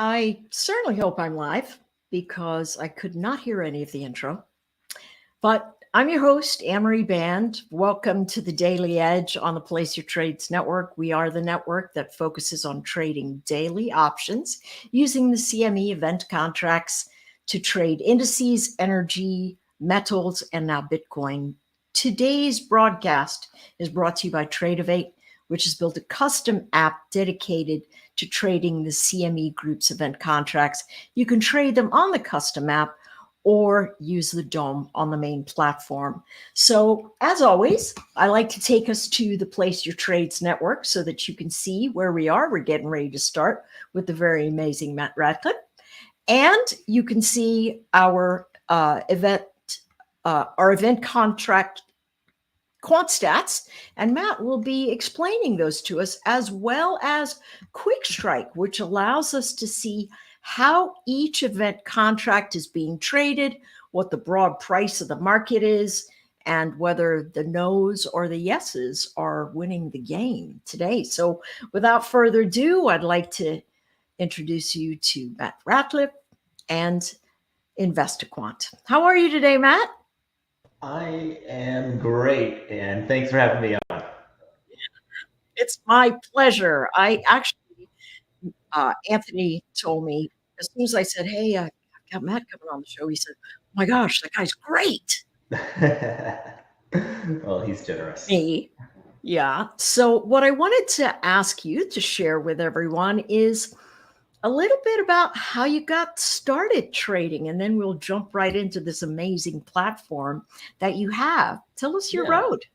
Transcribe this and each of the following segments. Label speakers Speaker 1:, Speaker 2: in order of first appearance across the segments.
Speaker 1: I certainly hope I'm live because I could not hear any of the intro. But I'm your host, Anne-Marie Band. Welcome to the Daily Edge on the Place Your Trades Network. We are the network that focuses on trading daily options using the CME event contracts to trade indices, energy, metals, and now Bitcoin. Today's broadcast is brought to you by Tradeovate, which has built a custom app dedicated to trading the CME Group's event contracts. You can trade them on the custom app or use the DOM on the main platform. So as always, I like to take us to the Place Your Trades Network so that you can see where we are. We're getting ready to start with the very amazing Matt Ratliff. And you can see our event contract quant stats, and Matt will be explaining those to us, as well as Quick Strike, which allows us to see how each event contract is being traded, what the broad price of the market is, and whether the no's or the yeses are winning the game today. So without further ado, I'd like to introduce you to Matt Ratliff and Investiquant. How are you today, Matt?
Speaker 2: I am great, and thanks for having me on.
Speaker 1: It's my pleasure. I actually, Anthony told me as soon as I said, "Hey, I've got Matt coming on the show," he said, "Oh my gosh, that guy's great."
Speaker 2: Well, he's generous.
Speaker 1: Me. Yeah. So what I wanted to ask you to share with everyone is a little bit about how you got started trading, and then we'll jump right into this amazing platform that you have. Tell us your
Speaker 2: Yeah.
Speaker 1: road.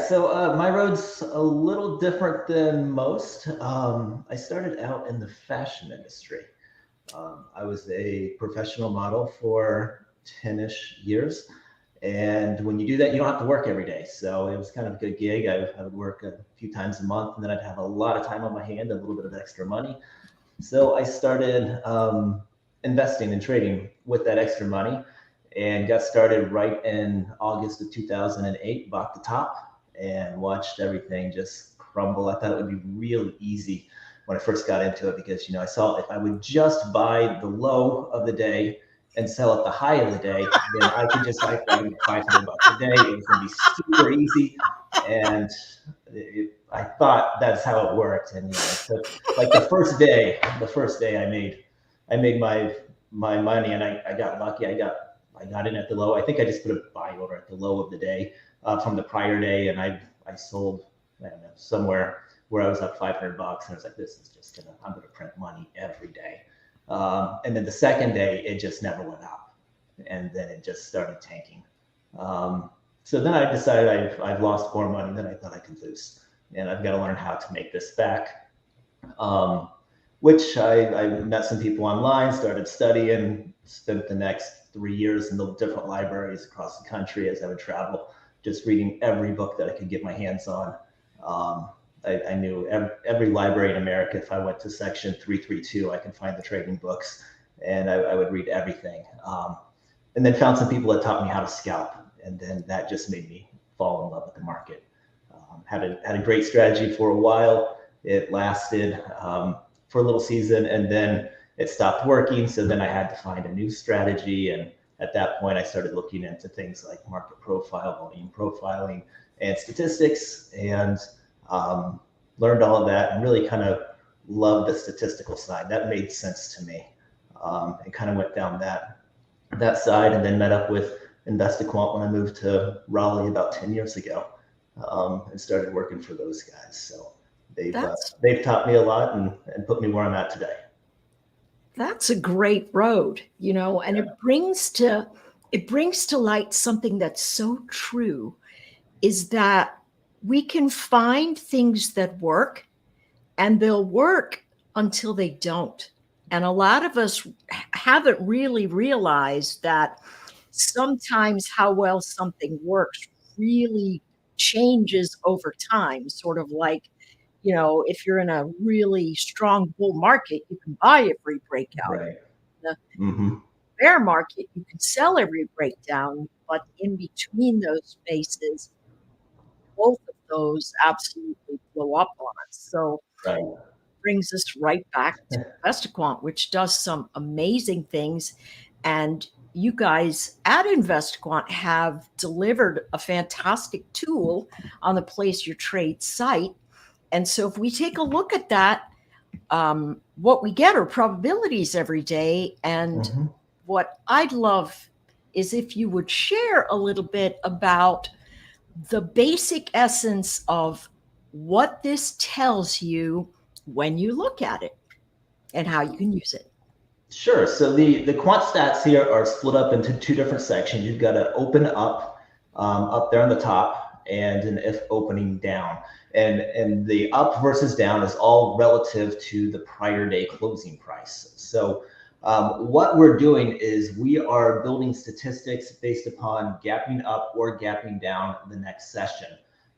Speaker 2: So my road's a little different than most. I started out in the fashion industry. I was a professional model for 10-ish years. And when you do that, you don't have to work every day. So it was kind of a good gig. I would work a few times a month, and then I'd have a lot of time on my hand and a little bit of extra money. So I started investing and trading with that extra money and got started right in August of 2008, bought the top and watched everything just crumble. I thought it would be really easy when I first got into it because, I saw if I would just buy the low of the day and sell at the high of the day, then I could make $500 a day. It was going to be super easy. And I thought that's how it worked. And, it took like the first day I made my money, and I got lucky. I got in at the low. I think I just put a buy order at the low of the day from the prior day, and I sold, I don't know, somewhere where I was up $500, and I was like, this is just I'm gonna print money every day. And then the second day, it just never went up, and then it just started tanking. So then I decided I've lost more money than I thought I could lose, and I've got to learn how to make this back. Which I met some people online, started studying, spent the next 3 years in the different libraries across the country as I would travel, just reading every book that I could get my hands on. I knew every library in America. If I went to section 332, I could find the trading books, and I would read everything. And then found some people that taught me how to scalp, and then that just made me fall in love with the market. Had a great strategy for a while. It lasted for a little season, and then it stopped working. So then I had to find a new strategy. And at that point, I started looking into things like market profile, volume profiling, and statistics, and learned all of that and really kind of loved the statistical side. That made sense to me, and kind of went down that side, and then met up with Investiquant when I moved to Raleigh about 10 years ago, and started working for those guys. So they've taught me a lot and put me where I'm at today.
Speaker 1: That's a great road, and it brings to light something that's so true, is that we can find things that work, and they'll work until they don't. And a lot of us haven't really realized that sometimes how well something works really changes over time, sort of like, if you're in a really strong bull market, you can buy every breakout.
Speaker 2: Right.
Speaker 1: The
Speaker 2: Mm-hmm.
Speaker 1: bear market, you can sell every breakdown, but in between those spaces, both of those absolutely blow up on us. So
Speaker 2: Right.
Speaker 1: brings us right back to Investiquant, which does some amazing things. And you guys at Investiquant have delivered a fantastic tool on the Place Your Trade site. And so if we take a look at that, what we get are probabilities every day. And what I'd love is if you would share a little bit about the basic essence of what this tells you when you look at it and how you can use it.
Speaker 2: Sure. So the quant stats here are split up into two different sections. You've got an open up there on the top, and an if opening down. And the up versus down is all relative to the prior day closing price. So what we're doing is we are building statistics based upon gapping up or gapping down the next session.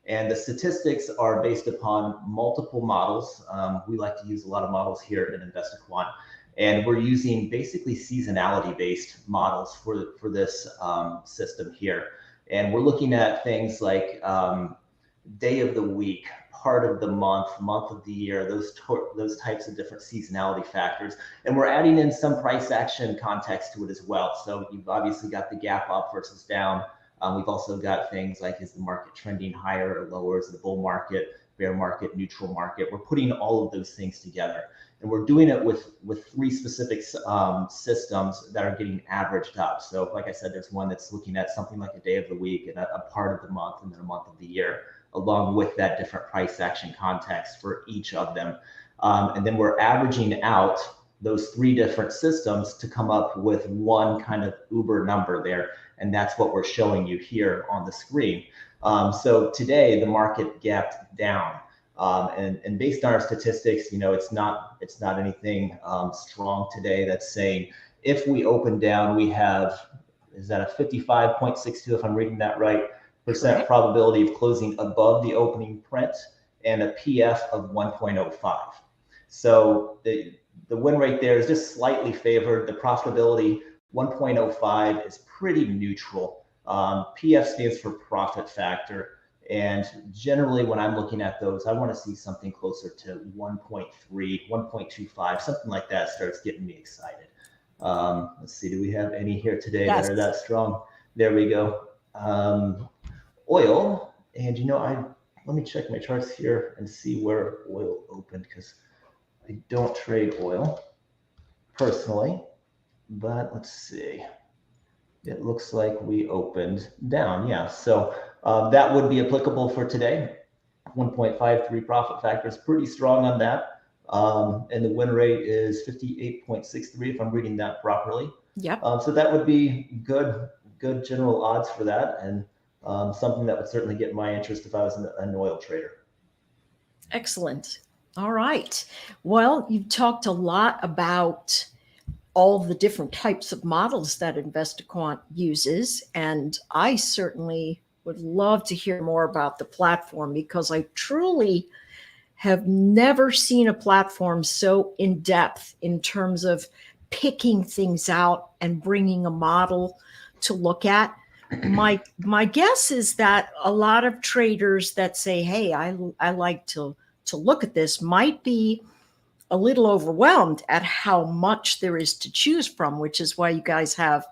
Speaker 2: And the statistics are based upon multiple models. We like to use a lot of models here at Investiquant. And we're using basically seasonality-based models for this system here. And we're looking at things like day of the week, part of the month, month of the year, those types of different seasonality factors. And we're adding in some price action context to it as well. So you've obviously got the gap up versus down. We've also got things like, is the market trending higher or lower? Is it a bull market, bear market, neutral market? We're putting all of those things together. And we're doing it with three specific systems that are getting averaged up. So like I said, there's one that's looking at something like a day of the week and a part of the month and then a month of the year, along with that different price action context for each of them. And then we're averaging out those three different systems to come up with one kind of uber number there. And that's what we're showing you here on the screen. So today the market gapped down. And based on our statistics, you know, it's not anything strong today that's saying if we open down, we have, is that a 55.62, if I'm reading that right, percent probability of closing above the opening print and a PF of 1.05. So the win rate there is just slightly favored. The profitability 1.05 is pretty neutral. PF stands for profit factor. And generally, when I'm looking at those, I want to see something closer to 1.3, 1.25, something like that starts getting me excited. Let's see, do we have any here today that are that strong? There we go. Oil, and you know, let me check my charts here and see where oil opened, because I don't trade oil personally, but let's see. It looks like we opened down, yeah. So that would be applicable for today. 1.53 profit factor is pretty strong on that. And the win rate is 58.63, if I'm reading that properly.
Speaker 1: Yep.
Speaker 2: So that would be good general odds for that, and something that would certainly get my interest if I was an oil trader.
Speaker 1: Excellent. All right. Well, you've talked a lot about all the different types of models that Investiquant uses, and I certainly would love to hear more about the platform, because I truly have never seen a platform so in depth in terms of picking things out and bringing a model to look at. My guess is that a lot of traders that say, hey, I like to look at this, might be a little overwhelmed at how much there is to choose from, which is why you guys have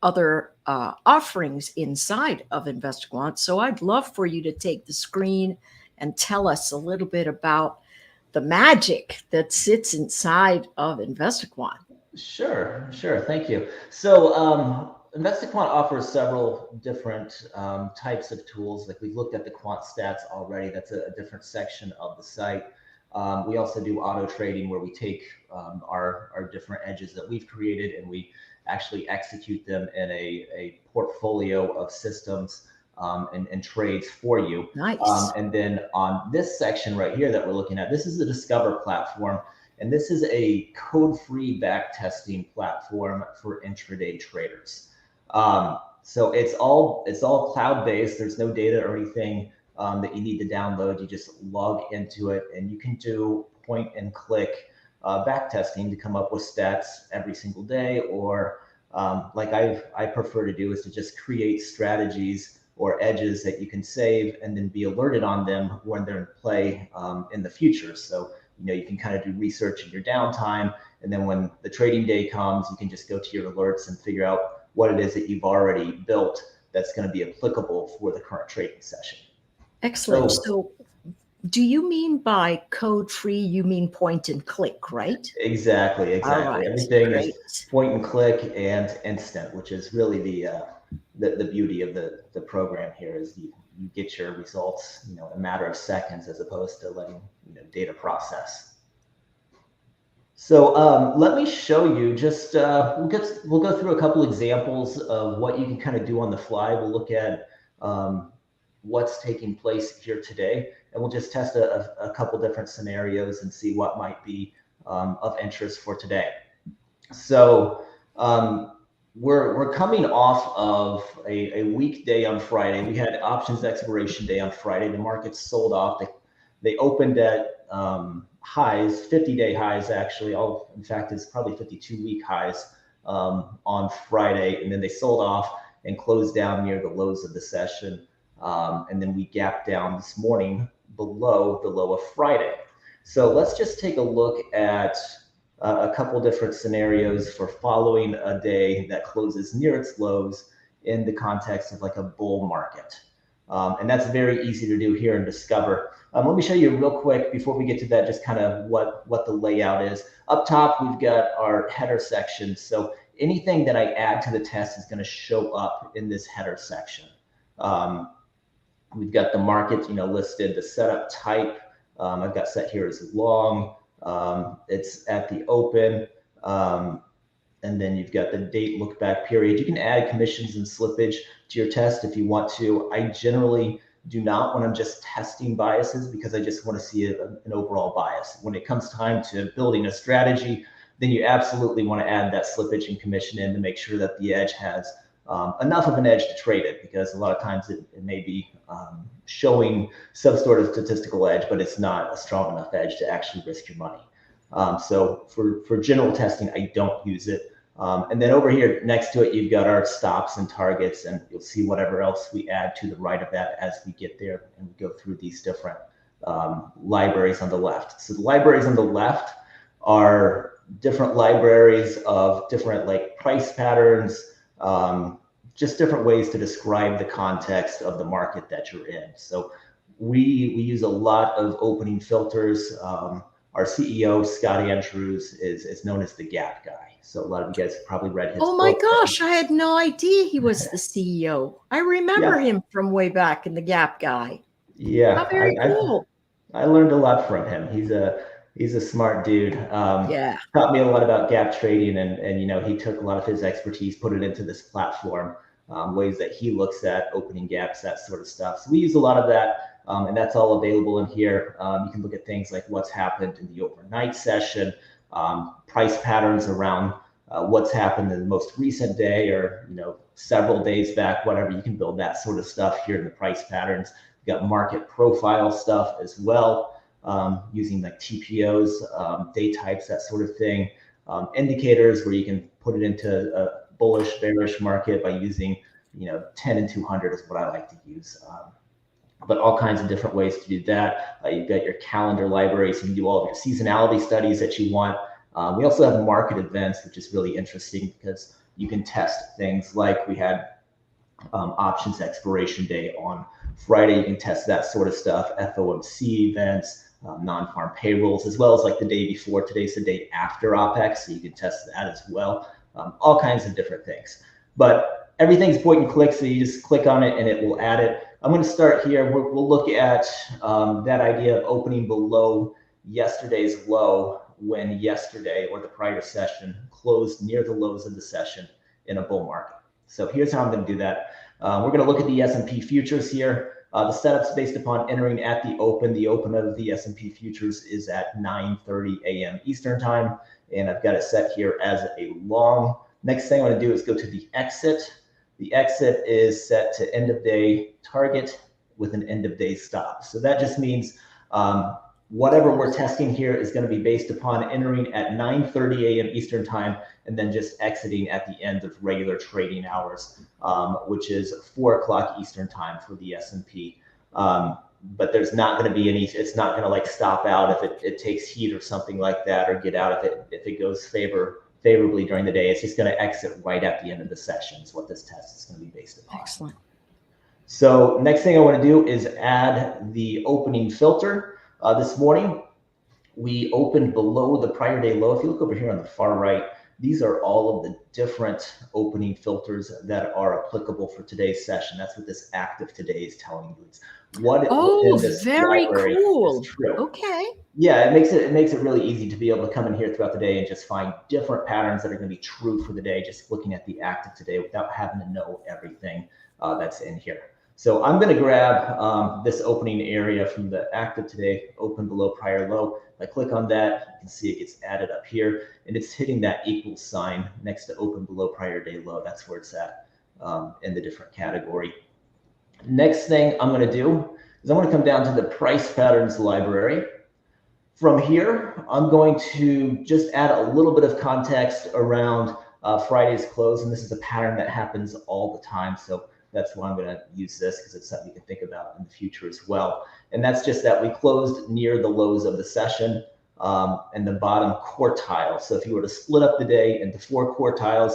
Speaker 1: other offerings inside of Investiquant. So I'd love for you to take the screen and tell us a little bit about the magic that sits inside of Investiquant.
Speaker 2: Sure. Thank you. So Investiquant offers several different types of tools. Like we've looked at the quant stats already. That's a different section of the site. We also do auto trading, where we take our different edges that we've created and we actually execute them in a portfolio of systems and trades for you.
Speaker 1: Nice.
Speaker 2: And then on this section right here that we're looking at, this is the Discover platform. And this is a code-free backtesting platform for intraday traders. So it's all cloud-based. There's no data or anything that you need to download. You just log into it, and you can do point and click backtesting to come up with stats every single day, or like I prefer to do, is to just create strategies or edges that you can save and then be alerted on them when they're in play in the future. So you can kind of do research in your downtime. And then when the trading day comes, you can just go to your alerts and figure out what it is that you've already built that's going to be applicable for the current trading session.
Speaker 1: Excellent. So do you mean by code free, you mean point and click, right?
Speaker 2: Exactly.
Speaker 1: All right.
Speaker 2: Everything
Speaker 1: Great.
Speaker 2: is point and click and instant, which is really the beauty of the program here is you get your results, in a matter of seconds as opposed to letting data process. So let me show you just we'll go through a couple examples of what you can kind of do on the fly. We'll look at what's taking place here today, and we'll just test a couple different scenarios and see what might be of interest for today. So we're coming off of a weekday on Friday. We had options expiration day on Friday. The markets sold off. They opened at highs, 50-day highs actually. In fact, it's probably 52-week highs on Friday, and then they sold off and closed down near the lows of the session. And then we gapped down this morning below the low of Friday. So let's just take a look at a couple different scenarios for following a day that closes near its lows in the context of like a bull market. And that's very easy to do here in Discover. Let me show you real quick before we get to that, just kind of what the layout is. Up top, we've got our header section. So anything that I add to the test is going to show up in this header section. We've got the market, listed, the setup type. I've got set here as long. It's at the open. And then you've got the date look back period. You can add commissions and slippage to your test if you want to. I generally do not when I'm just testing biases because I just want to see an overall bias. When it comes time to building a strategy, then you absolutely want to add that slippage and commission in to make sure that the edge has enough of an edge to trade it, because a lot of times it may be showing some sort of statistical edge, but it's not a strong enough edge to actually risk your money. So for general testing, I don't use it. And then over here next to it, you've got our stops and targets, and you'll see whatever else we add to the right of that as we get there and we go through these different libraries on the left. So the libraries on the left are different libraries of different like price patterns, just different ways to describe the context of the market that you're in. So we use a lot of opening filters. Our CEO, Scott Andrews, is known as the Gap Guy. So a lot of you guys have probably read his book.
Speaker 1: Oh my gosh, I had no idea he was the CEO. I remember him from way back in the Gap Guy.
Speaker 2: Yeah.
Speaker 1: How very cool.
Speaker 2: I learned a lot from him. He's a smart dude. Taught me a lot about gap trading, and he took a lot of his expertise, put it into this platform, ways that he looks at opening gaps, that sort of stuff. So we use a lot of that, and that's all available in here. You can look at things like what's happened in the overnight session, price patterns around what's happened in the most recent day, or several days back, whatever. You can build that sort of stuff here in the price patterns. You've got market profile stuff as well, using like TPOs, day types, that sort of thing. Indicators where you can put it into a bullish, bearish market by using 10 and 200 is what I like to use. But all kinds of different ways to do that. You've got your calendar library, so you can do all of your seasonality studies that you want. We also have market events, which is really interesting because you can test things like we had options expiration day on Friday. You can test that sort of stuff, FOMC events, non-farm payrolls, as well as like the day before. Today's the day after OPEX, so you can test that as well. All kinds of different things. But everything's point and click, so you just click on it and it will add it. I'm going to start here. We'll look at that idea of opening below yesterday's low when yesterday or the prior session closed near the lows of the session in a bull market. So here's how I'm going to do that. We're going to look at the S&P futures here. The setup's based upon entering at the open. The open of the S&P futures is at 9:30 a.m. Eastern time, and I've got it set here as a long. Next thing I'm going to do is go to the exit. The exit is set to end of day target with an end of day stop. So that just means whatever we're testing here is going to be based upon entering at 9:30 a.m. Eastern time and then just exiting at the end of regular trading hours, which is 4 o'clock Eastern time for the S&P. but there's not going to be any, it's not going to like stop out if it takes heat or something like that, or get out if it goes favorably during the day. It's just going to exit right at the end of the session is what this test is going to be based upon.
Speaker 1: Excellent.
Speaker 2: So next thing I want to do is add the opening filter. This morning, we opened below the prior day low. If you look over here on the far right, these are all of the different opening filters that are applicable for today's session. That's what this active today is telling you. It's what in this
Speaker 1: very
Speaker 2: library
Speaker 1: cool.
Speaker 2: is true.
Speaker 1: Okay.
Speaker 2: Yeah, it makes it really easy to be able to come in here throughout the day and just find different patterns that are going to be true for the day, just looking at the active today without having to know everything that's in here. So I'm going to grab this opening area from the active today, open below prior low. If I click on that, you can see it gets added up here, and it's hitting that equal sign next to open below prior day low. That's where it's at in the different category. Next thing I'm going to do is I'm going to come down to the price patterns library. From here, I'm going to just add a little bit of context around Friday's close, and this is a pattern that happens all the time. So that's why I'm going to use this, because it's something you can think about in the future as well. And that's just that we closed near the lows of the session and the bottom quartile. So if you were to split up the day into 4 quartiles,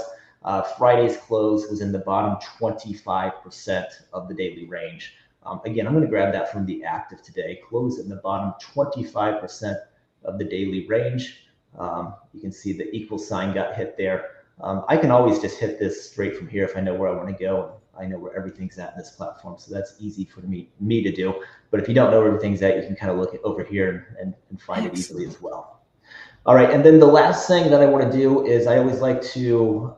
Speaker 2: Friday's close was in the bottom 25% of the daily range. Again, I'm going to grab that from the active today. Close in the bottom 25% of the daily range. You can see the equal sign got hit there. I can always just hit this straight from here if I know where I want to go. I know where everything's at in this platform, so that's easy for me to do. But if you don't know where everything's at, you can kind of look over here and find it easily as well. All right, and then the last thing that I want to do is I always like to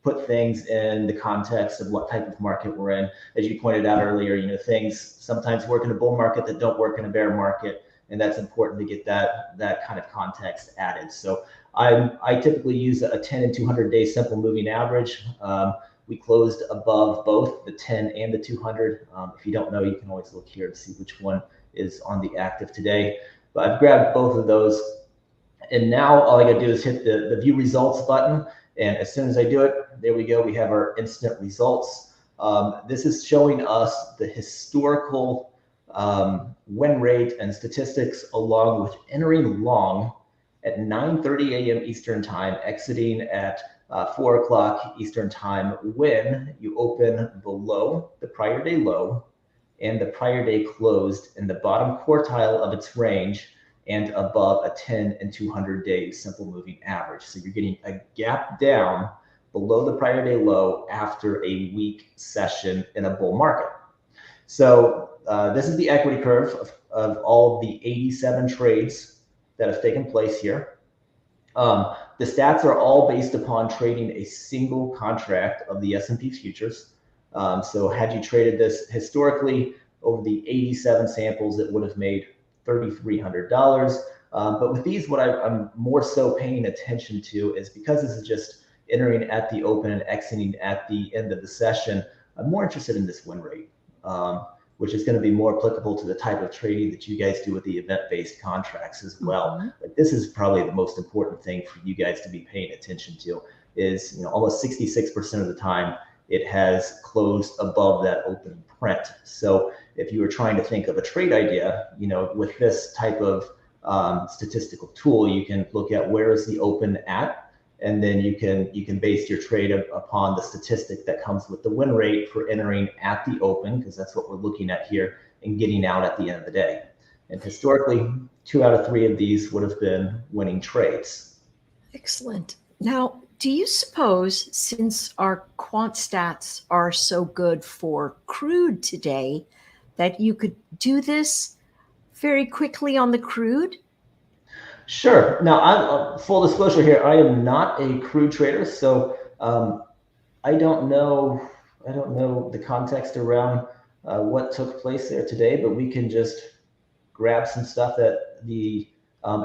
Speaker 2: put things in the context of what type of market we're in. As you pointed out earlier, you know, things sometimes work in a bull market that don't work in a bear market, and that's important to get that kind of context added. So I typically use a 10 and 200 day simple moving average. We closed above both the 10 and the 200. If you don't know, you can always look here to see which one is on the active today. But I've grabbed both of those. And now all I gotta do is hit the view results button. And as soon as I do it, there we go. We have our instant results. This is showing us the historical win rate and statistics along with entering long at 9:30 a.m. Eastern time, exiting at 4 o'clock Eastern time when you open below the prior day low and the prior day closed in the bottom quartile of its range and above a 10 and 200 day simple moving average. So you're getting a gap down below the prior day low after a weak session in a bull market. So this is the equity curve of all of the 87 trades that have taken place here. The stats are all based upon trading a single contract of the S&P futures. So had you traded this historically over the 87 samples, it would have made $3,300. But with these, what I'm more so paying attention to is, because this is just entering at the open and exiting at the end of the session, I'm more interested in this win rate, which is going to be more applicable to the type of trading that you guys do with the event-based contracts as well.
Speaker 1: Mm-hmm.
Speaker 2: But this is probably the most important thing for you guys to be paying attention to is, you know, almost 66% of the time it has closed above that open print. So if you were trying to think of a trade idea, you know, with this type of statistical tool, you can look at where is the open at, and then you can base your trade upon the statistic that comes with the win rate for entering at the open, because that's what we're looking at here, and getting out at the end of the day. And historically, 2 out of 3 of these would have been winning trades.
Speaker 1: Excellent. Now, do you suppose, since our quant stats are so good for crude today, that you could do this very quickly on the crude?
Speaker 2: Sure. Now, full disclosure here, I am not a crude trader, so I don't know the context around what took place there today, but we can just grab some stuff that the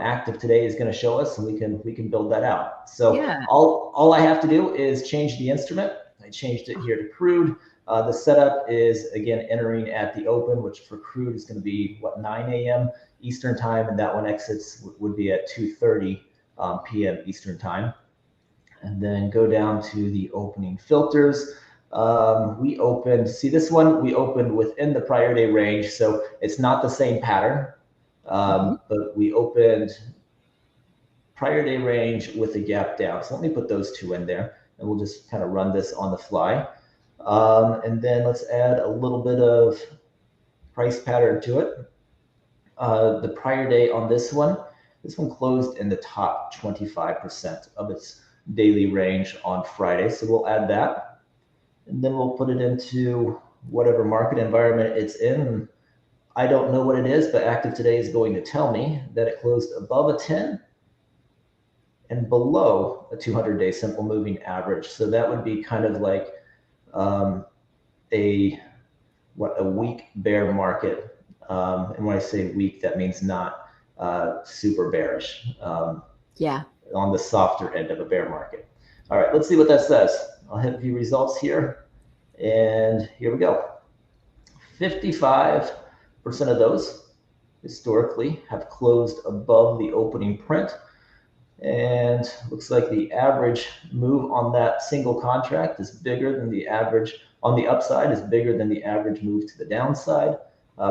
Speaker 2: active today is going to show us, and we can build that out. So
Speaker 1: Yeah.
Speaker 2: all I have to do is change the instrument. I changed it here to crude. The setup is, again, entering at the open, which for crude is going to be, what, 9 a.m. Eastern time, and that one exits would be at 2:30 p.m. Eastern time. And then go down to the opening filters. We opened, see this one, we opened within the prior day range, so it's not the same pattern, but we opened prior day range with a gap down. So let me put those two in there, and we'll just kind of run this on the fly. And then let's add a little bit of price pattern to it. The prior day on this one closed in the top 25% of its daily range on Friday. So we'll add that, and then we'll put it into whatever market environment it's in. I don't know what it is, but Active Today is going to tell me that it closed above a 10 and below a 200-day simple moving average. So that would be kind of like a weak bear market. And when I say weak, that means not super bearish.
Speaker 1: Yeah. On
Speaker 2: the softer end of a bear market. All right, let's see what that says. I'll hit view results here, and here we go. 55% of those historically have closed above the opening print, and looks like the average move on that single contract is bigger than the average on the upside, is bigger than the average move to the downside.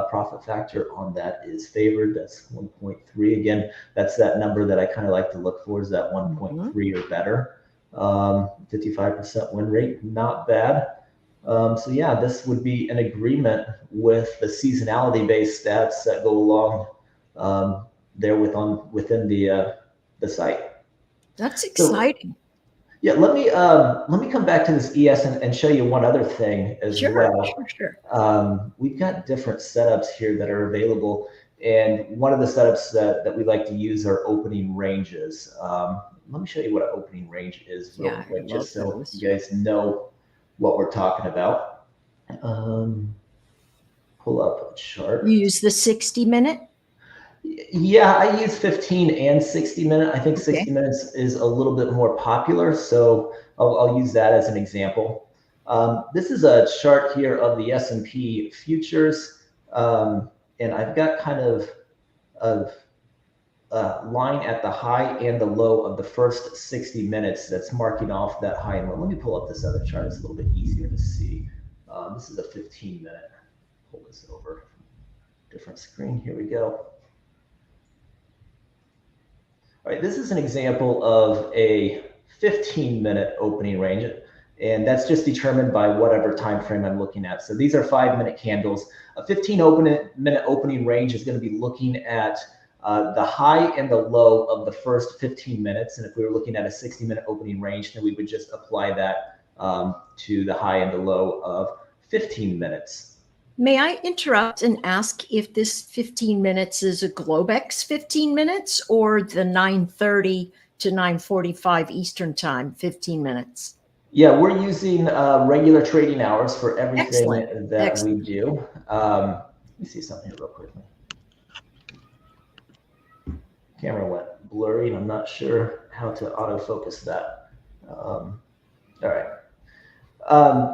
Speaker 2: Profit factor on that is favored. That's 1.3. Again, that's that number that I kind of like to look for, is that 1.3 or better. 55% win rate, not bad. So yeah, this would be an agreement with the seasonality based stats that go along there within the site.
Speaker 1: That's exciting.
Speaker 2: So, yeah, let me come back to this ES and show you one other thing as well.
Speaker 1: Sure.
Speaker 2: We've got different setups here that are available, and one of the setups that we like to use are opening ranges. Let me show you what an opening range is real quick, just so you guys know what we're talking about. Pull up a chart.
Speaker 1: You use the 60-minute?
Speaker 2: Yeah, I use 15 and 60 minute. I think 60 minutes is a little bit more popular, so I'll use that as an example. This is a chart here of the S&P futures, and I've got kind of a line at the high and the low of the first 60 minutes that's marking off that high and low. Let me pull up this other chart. It's a little bit easier to see. This is a 15-minute. Pull this over. Different screen. Here we go. All right, this is an example of a 15-minute opening range, and that's just determined by whatever time frame I'm looking at. So these are 5-minute candles. A 15-minute opening range is going to be looking at the high and the low of the first 15 minutes. And if we were looking at a 60-minute opening range, then we would just apply that to the high and the low of 15 minutes.
Speaker 1: May I interrupt and ask if this 15 minutes is a Globex 15 minutes or the 9:30 to 9:45 Eastern time 15 minutes?
Speaker 2: Yeah, we're using regular trading hours for everything that we do. Let me see something here real quickly. Camera went blurry, and I'm not sure how to autofocus that. All right.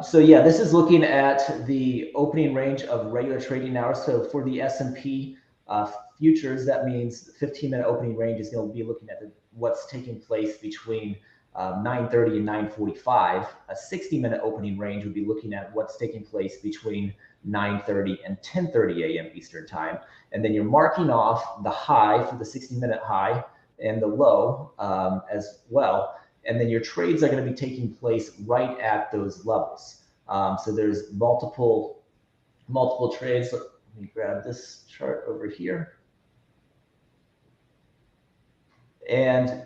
Speaker 2: So yeah, this is looking at the opening range of regular trading hours. So for the S&P futures, that means the 15-minute opening range is going to be looking at what's taking place between 9:30 and 9:45. A 60-minute opening range would be looking at what's taking place between 9:30 and 10:30 a.m. Eastern time. And then you're marking off the high for the 60-minute high and the low as well. And then your trades are going to be taking place right at those levels. So there's multiple trades. Let me grab this chart over here. And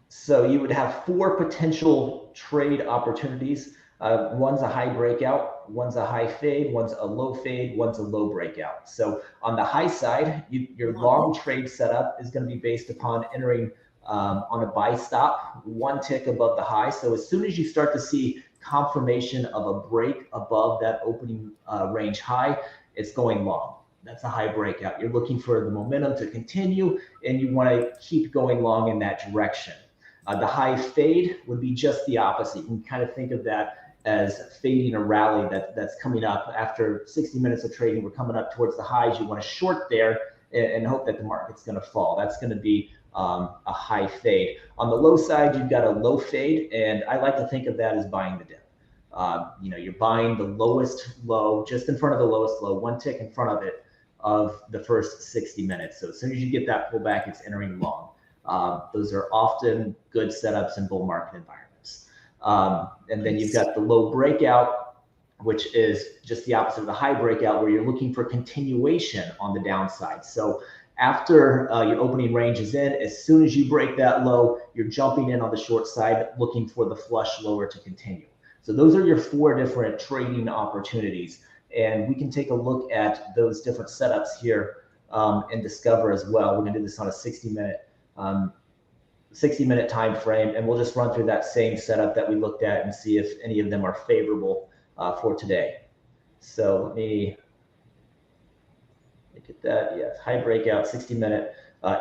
Speaker 2: so you would have 4 potential trade opportunities. One's a high breakout, one's a high fade, one's a low fade, one's a low breakout. So on the high side, your long trade setup is going to be based upon entering on a buy stop 1 tick above the high. So as soon as you start to see confirmation of a break above that opening range high, it's going long. That's a high breakout. You're looking for the momentum to continue, and you want to keep going long in that direction. The high fade would be just the opposite. You can kind of think of that as fading a rally that's coming up after 60 minutes of trading. We're coming up towards the highs. You want to short there and hope that the market's going to fall. That's going to be a high fade. On the low side, you've got a low fade, and I like to think of that as buying the dip. You're buying the lowest low, just in front of the lowest low, one tick in front of it of the first 60 minutes. So as soon as you get that pullback, it's entering long. Those are often good setups in bull market environments. And then you've got the low breakout, which is just the opposite of the high breakout, where you're looking for continuation on the downside. So after your opening range is in, as soon as you break that low, you're jumping in on the short side, looking for the flush lower to continue. So those are your 4 different trading opportunities. And we can take a look at those different setups here and discover as well. We're gonna do this on a 60-minute time frame, and we'll just run through that same setup that we looked at and see if any of them are favorable for today. So let me get that. Yes, high breakout, 60-minute,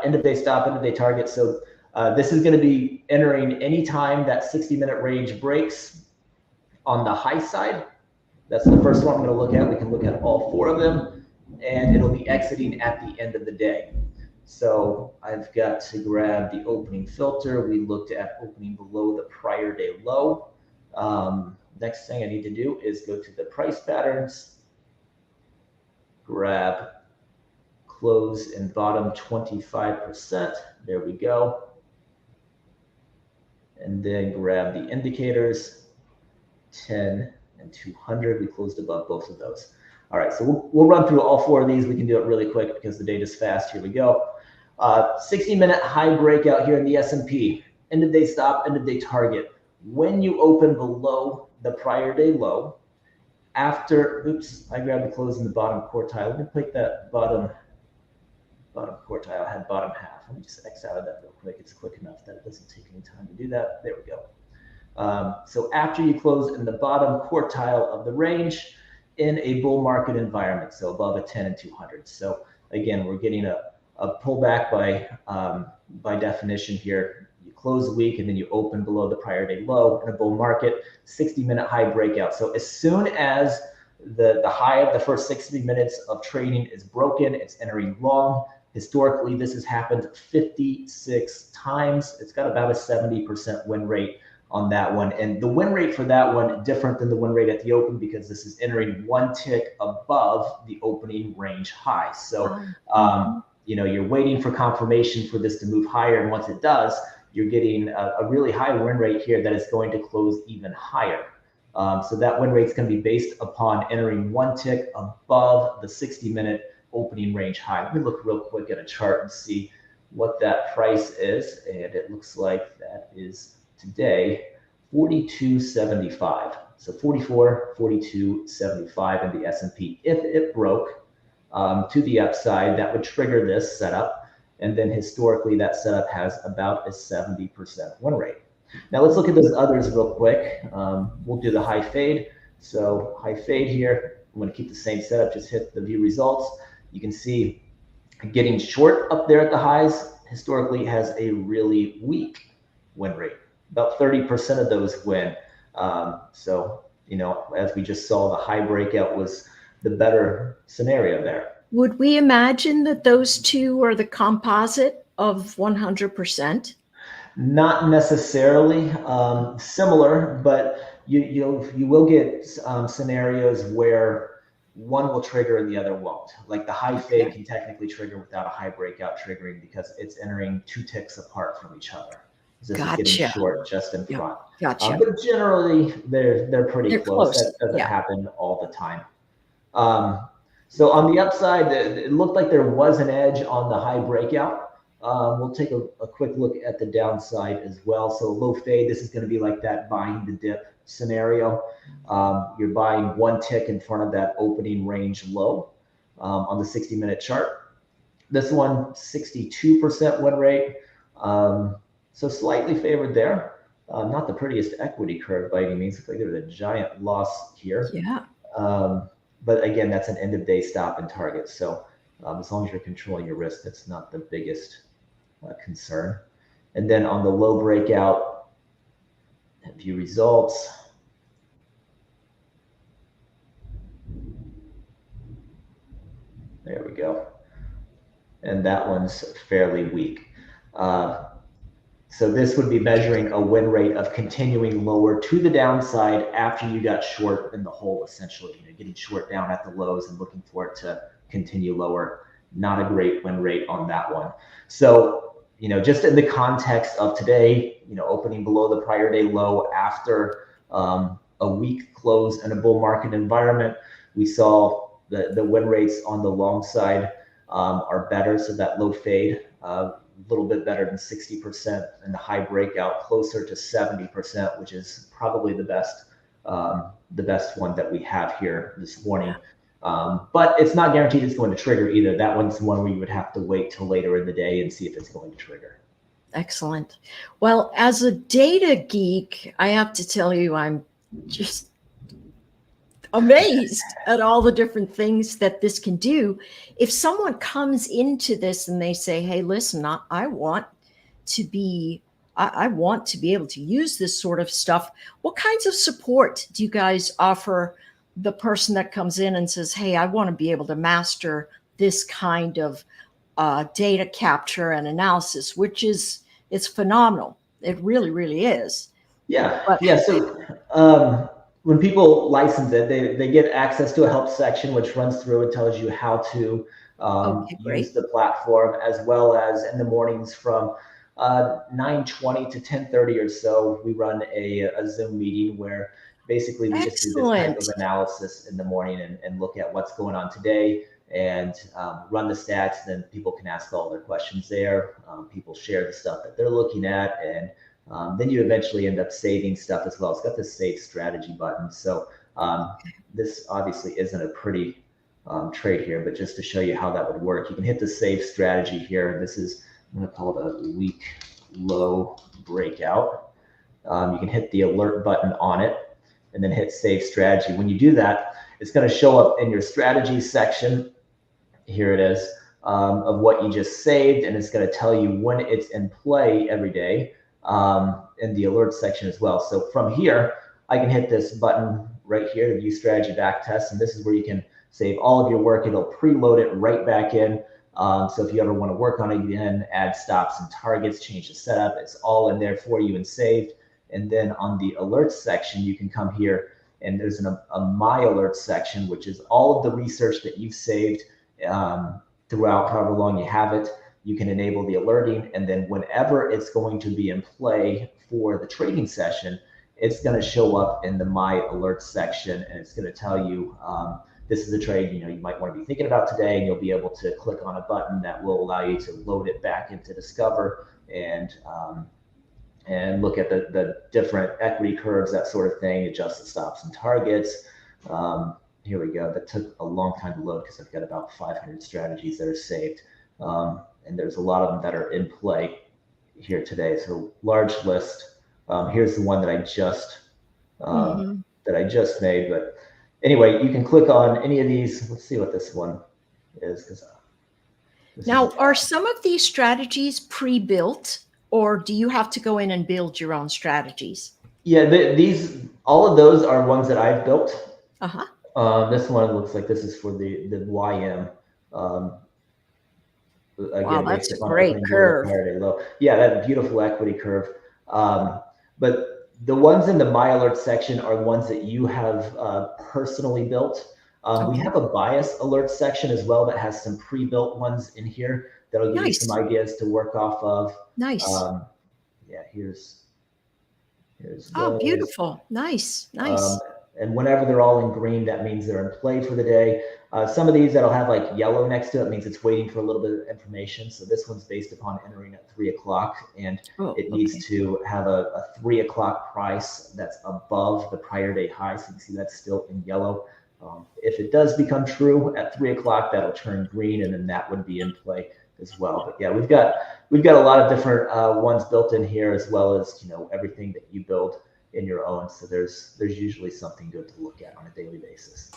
Speaker 2: end of day stop, end of day target. So this is going to be entering anytime that 60-minute range breaks on the high side. That's the first one I'm going to look at. We can look at all 4 of them, and it'll be exiting at the end of the day. So I've got to grab the opening filter. We looked at opening below the prior day low. Next thing I need to do is go to the price patterns, grab close and bottom 25%. There we go. And then grab the indicators, 10 and 200. We closed above both of those. All right, so we'll run through all 4 of these. We can do it really quick because the data's fast. Here we go. 60-minute high breakout here in the S&P. End of day stop, end of day target. When you open below the prior day low, after, oops, I grabbed the close in the bottom quartile. Let me pick that bottom quartile. I had bottom half. Let me just X out of that real quick. It's quick enough that it doesn't take any time to do that. There we go. So after you close in the bottom quartile of the range in a bull market environment, so above a 10 and 200. So again, we're getting a pullback by definition here. You close the week and then you open below the prior day low in a bull market, 60-minute high breakout. So as soon as the high of the first 60 minutes of trading is broken, it's entering long. Historically, this has happened 56 times. It's got about a 70% win rate on that one. And the win rate for that one, different than the win rate at the open, because this is entering 1 tick above the opening range high. So, you're waiting for confirmation for this to move higher. And once it does, you're getting a really high win rate here that is going to close even higher. So that win rate is going to be based upon entering 1 tick above the 60-minute opening range high. Let me look real quick at a chart and see what that price is. And it looks like that is today 42.75. So 44, 42.75 in the S&P. If it broke to the upside, that would trigger this setup. And then historically, that setup has about a 70% win rate. Now let's look at those others real quick. We'll do the high fade. So high fade here, I'm going to keep the same setup, just hit the view results. You can see getting short up there at the highs historically has a really weak win rate. About 30% of those win. So, as we just saw, the high breakout was the better scenario there.
Speaker 1: Would we imagine that those 2 are the composite of 100%?
Speaker 2: Not necessarily. Similar, but you will get scenarios where one will trigger and the other won't. Like the high fade can technically trigger without a high breakout triggering because it's entering 2 ticks apart from each other. This is getting short just in front.
Speaker 1: Gotcha.
Speaker 2: But generally, they're pretty close. That doesn't happen all the time. So on the upside, it looked like there was an edge on the high breakout. We'll take a quick look at the downside as well. So low fade, this is going to be like that buying the dip scenario. You're buying 1 tick in front of that opening range low on the 60-minute chart. This one, 62% win rate. So slightly favored there. Not the prettiest equity curve by any means. Looks like there's a giant loss here.
Speaker 1: Yeah.
Speaker 2: But again, that's an end of day stop and target. So as long as you're controlling your risk, that's not the biggest concern. And then on the low breakout, view results. There we go. And that one's fairly weak. So this would be measuring a win rate of continuing lower to the downside after you got short in the hole, essentially, getting short down at the lows and looking for it to continue lower. Not a great win rate on that one. So, just in the context of today, opening below the prior day low after a weak close in a bull market environment, we saw the win rates on the long side are better. So that low fade, a little bit better than 60%, and the high breakout closer to 70%, which is probably the best one that we have here this morning. But it's not guaranteed it's going to trigger either. That one's one where you would have to wait till later in the day and see if it's going to trigger.
Speaker 1: Excellent. Well, as a data geek, I have to tell you, I'm just amazed at all the different things that this can do. If someone comes into this and they say, hey, listen, I want to be able to use this sort of stuff, what kinds of support do you guys offer the person that comes in and says, hey, I want to be able to master this kind of data capture and analysis, which it's phenomenal. It really, really is.
Speaker 2: Yeah. So when people license it, they get access to a help section, which runs through and tells you how to use the platform, as well as in the mornings from 9:20 to 10:30 or so, we run a Zoom meeting where basically we just do this type of analysis in the morning and look at what's going on today and run the stats. Then people can ask all their questions there. People share the stuff that they're looking at, and then you eventually end up saving stuff as well. It's got this save strategy button. So this obviously isn't a pretty trade here, but just to show you how that would work, you can hit the save strategy here. This is, I'm going to call it a weak low breakout. You can hit the alert button on it and then hit save strategy. When you do that, it's going to show up in your strategy section. Here it is, of what you just saved, and it's going to tell you when it's in play every day in the alert section as well. So from here, I can hit this button right here to view strategy backtest, and this is where you can save all of your work. It'll preload it right back in. So if you ever want to work on it again, add stops and targets, change the setup, it's all in there for you and saved. And then on the alerts section, you can come here and there's a My Alerts section, which is all of the research that you've saved throughout however long you have it. You can enable the alerting, and then whenever it's going to be in play for the trading session, it's going to show up in the My Alerts section, and it's going to tell you this is a trade you might want to be thinking about today, and you'll be able to click on a button that will allow you to load it back into Discover and look at the different equity curves, that sort of thing, adjust the stops and targets. Here we go. That took a long time to load because I've got about 500 strategies that are saved. And there's a lot of them that are in play here today. So large list. Here's the one that I just made. But anyway, you can click on any of these. Let's see what this one is.
Speaker 1: Now, are some of these strategies pre-built, or do you have to go in and build your own strategies?
Speaker 2: Yeah, all of those are ones that I've built.
Speaker 1: Uh-huh.
Speaker 2: This one looks like this is for the YM. Again,
Speaker 1: wow, that's a great curve.
Speaker 2: Yeah, that beautiful equity curve. But the ones in the My Alert section are ones that you have personally built. We have a bias alert section as well that has some pre-built ones in here that'll give you some ideas to work off of.
Speaker 1: Nice.
Speaker 2: Yeah, here's
Speaker 1: oh,
Speaker 2: those.
Speaker 1: Beautiful. Nice.
Speaker 2: And whenever they're all in green, that means they're in play for the day. Some of these that'll have like yellow next to it means it's waiting for a little bit of information. So this one's based upon entering at 3 o'clock, and it needs to have a 3 o'clock price that's above the prior day high. So you can see that's still in yellow. If it does become true at 3 o'clock, that'll turn green, and then that would be in play as well. But yeah, we've got a lot of different ones built in here, as well as everything that you build in your own. So there's usually something good to look at on a daily basis.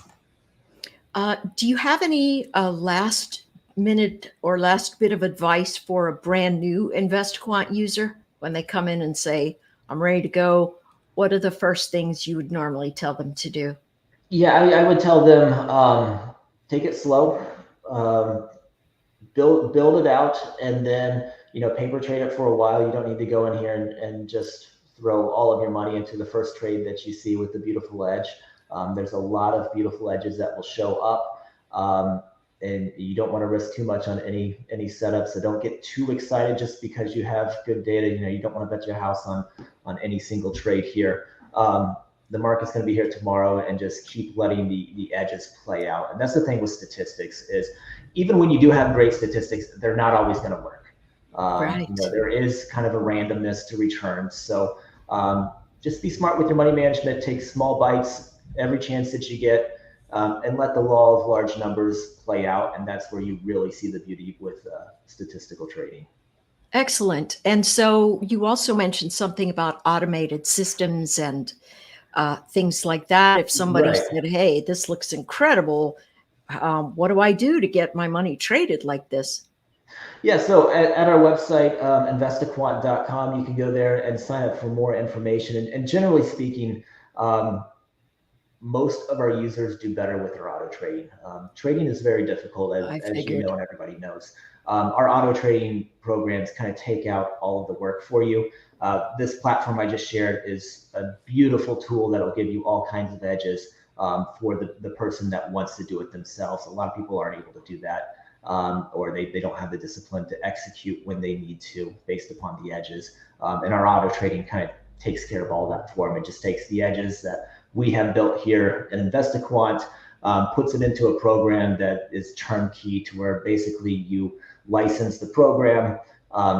Speaker 1: Do you have any last minute or last bit of advice for a brand new Investiquant user when they come in and say, I'm ready to go? What are the first things you would normally tell them to do?
Speaker 2: Yeah, I would tell them, take it slow, build it out, and then paper trade it for a while. You don't need to go in here and just throw all of your money into the first trade that you see with the beautiful edge. There's a lot of beautiful edges that will show up. And you don't want to risk too much on any setup. So don't get too excited just because you have good data. You don't want to bet your house on any single trade here. The market's going to be here tomorrow, and just keep letting the edges play out. And that's the thing with statistics, is even when you do have great statistics, they're not always going to work.
Speaker 1: Right.
Speaker 2: There is kind of a randomness to returns. So just be smart with your money management. Take small bites every chance that you get, and let the law of large numbers play out. And that's where you really see the beauty with statistical trading.
Speaker 1: Excellent. And so you also mentioned something about automated systems and things like that. If somebody said, hey, this looks incredible, what do I do to get my money traded like this?
Speaker 2: Yeah, so at our website, Investiquant.com, you can go there and sign up for more information. And generally speaking, most of our users do better with their auto trading. Trading is very difficult, as you know, and everybody knows. Our auto trading programs kind of take out all of the work for you. This platform I just shared is a beautiful tool that will give you all kinds of edges for the person that wants to do it themselves. A lot of people aren't able to do that, or they don't have the discipline to execute when they need to based upon the edges. And our auto trading kind of takes care of all that for them. It just takes the edges that we have built here in Investiquant, puts it into a program that is turnkey, to where basically you license the program,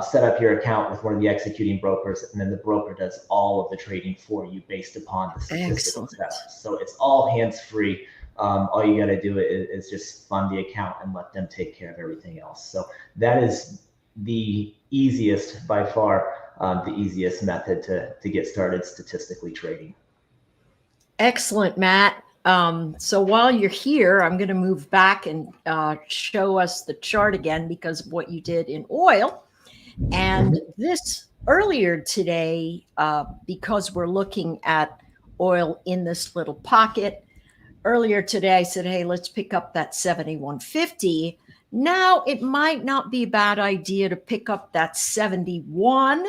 Speaker 2: set up your account with one of the executing brokers, and then the broker does all of the trading for you based upon the statistical setup. So it's all hands-free. All you got to do is just fund the account and let them take care of everything else. So that is the easiest, by far, the easiest method to get started statistically trading.
Speaker 1: Excellent, Matt. So while you're here, I'm going to move back and show us the chart again because of what you did in oil. And this earlier today, because we're looking at oil in this little pocket, earlier today I said, hey, let's pick up that 71.50. Now it might not be a bad idea to pick up that 71,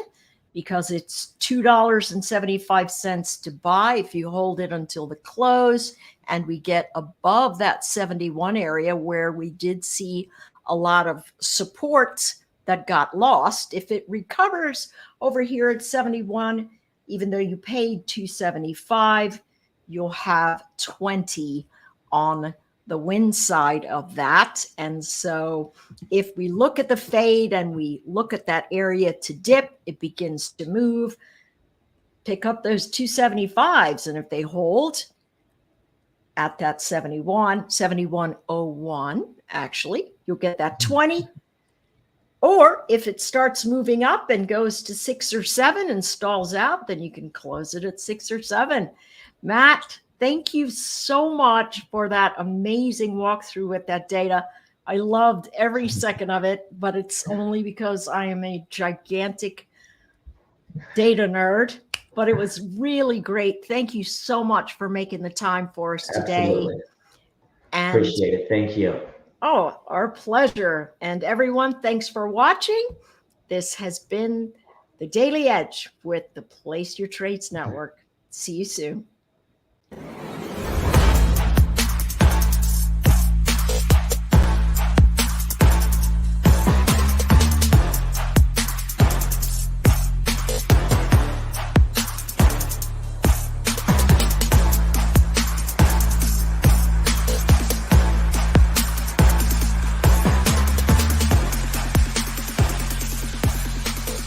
Speaker 1: because it's $2.75 to buy if you hold it until the close, and we get above that 71 area where we did see a lot of support that got lost. If it recovers over here at 71, even though you paid $2.75, you'll have 20 on the win side of that. And so if we look at the fade and we look at that area to dip, it begins to move. Pick up those 275s, and if they hold at that 71.01 actually, you'll get that 20. Or if it starts moving up and goes to 6 or 7 and stalls out, then you can close it at 6 or 7. Matt, thank you so much for that amazing walkthrough with that data. I loved every second of it, but it's only because I am a gigantic data nerd. But it was really great. Thank you so much for making the time for us today.
Speaker 2: Absolutely. And appreciate it. Thank you.
Speaker 1: Oh, our pleasure. And everyone, thanks for watching. This has been The Daily Edge with the Place Your Trades Network. See you soon.